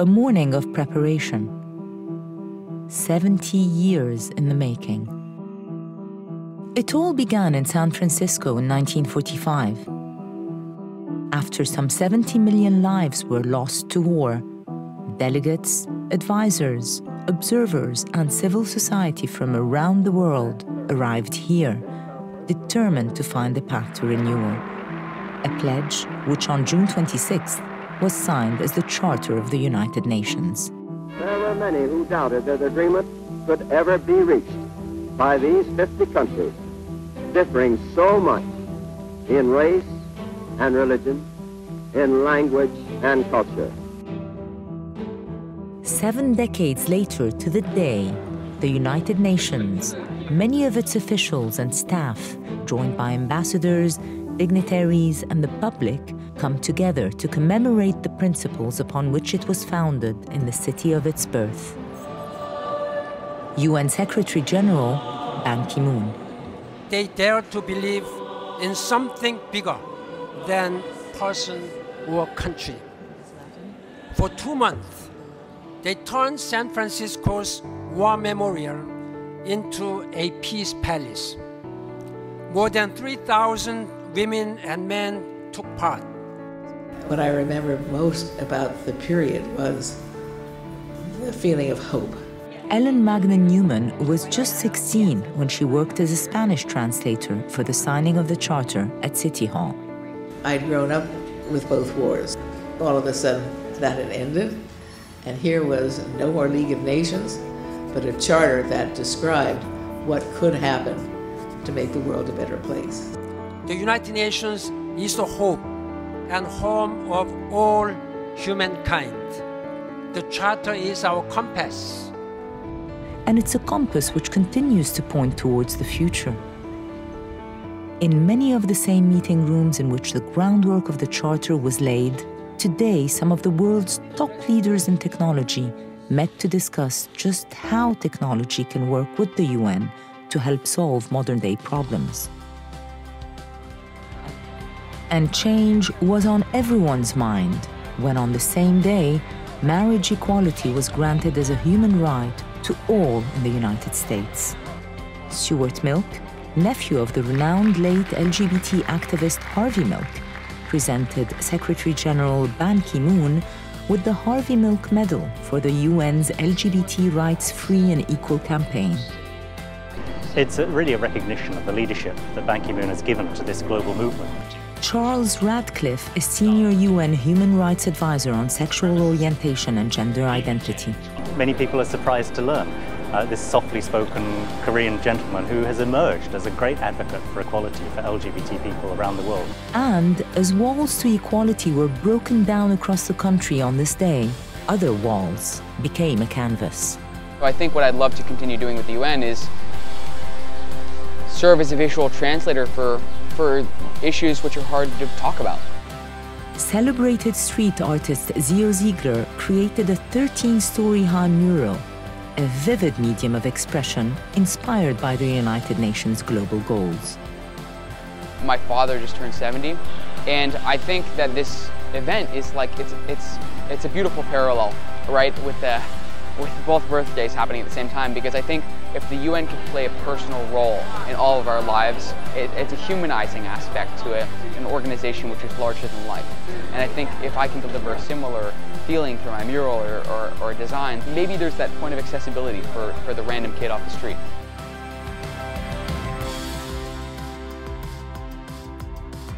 a morning of preparation. 70 years in the making. It all began in San Francisco in 1945. After some 70 million lives were lost to war, delegates, advisors, observers, and civil society from around the world arrived here, determined to find a path to renewal. A pledge which on June 26th was signed as the Charter of the United Nations. There were many who doubted that agreement could ever be reached by these 50 countries, differing so much in race and religion, in language and culture. 7 decades later to the day, the United Nations, many of its officials and staff, joined by ambassadors, dignitaries, and the public, come together to commemorate the principles upon which it was founded in the city of its birth. UN Secretary General Ban Ki-moon. They dare to believe in something bigger than person or country. For 2 months, they turned San Francisco's war memorial into a peace palace. More than 3,000 women and men took part. What I remember most about the period was the feeling of hope. Ellen Magna Newman was just 16 when she worked as a Spanish translator for the signing of the Charter at City Hall. I'd grown up with both wars. All of a sudden, that had ended, and here was no more League of Nations, but a charter that described what could happen to make the world a better place. The United Nations is the hope and home of all humankind. The Charter is our compass. And it's a compass which continues to point towards the future. In many of the same meeting rooms in which the groundwork of the Charter was laid, today some of the world's top leaders in technology met to discuss just how technology can work with the UN to help solve modern-day problems. And change was on everyone's mind when on the same day, marriage equality was granted as a human right to all in the United States. Stuart Milk, nephew of the renowned late LGBT activist Harvey Milk, presented Secretary General Ban Ki-moon with the Harvey Milk Medal for the UN's LGBT rights free and equal campaign. It's really a recognition of the leadership that Ban Ki-moon has given to this global movement. Charles Radcliffe, a senior UN human rights advisor on sexual orientation and gender identity. Many people are surprised to learn this softly spoken Korean gentleman who has emerged as a great advocate for equality for LGBT people around the world. And as walls to equality were broken down across the country on this day, other walls became a canvas. I think what I'd love to continue doing with the UN is serve as a visual translator for issues which are hard to talk about. Celebrated street artist Zio Ziegler created a 13-story high mural, a vivid medium of expression inspired by the United Nations global goals. My father just turned 70, and I think that this event is like, it's a beautiful parallel, right, with both birthdays happening at the same time, because I think if the UN could play a personal role in all of our lives, it's a humanizing aspect to an organization which is larger than life. And I think if I can deliver a similar feeling through my mural or design, maybe there's that point of accessibility for the random kid off the street.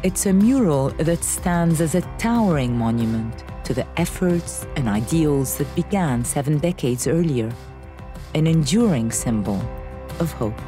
It's a mural that stands as a towering monument to the efforts and ideals that began 7 decades earlier, an enduring symbol of hope.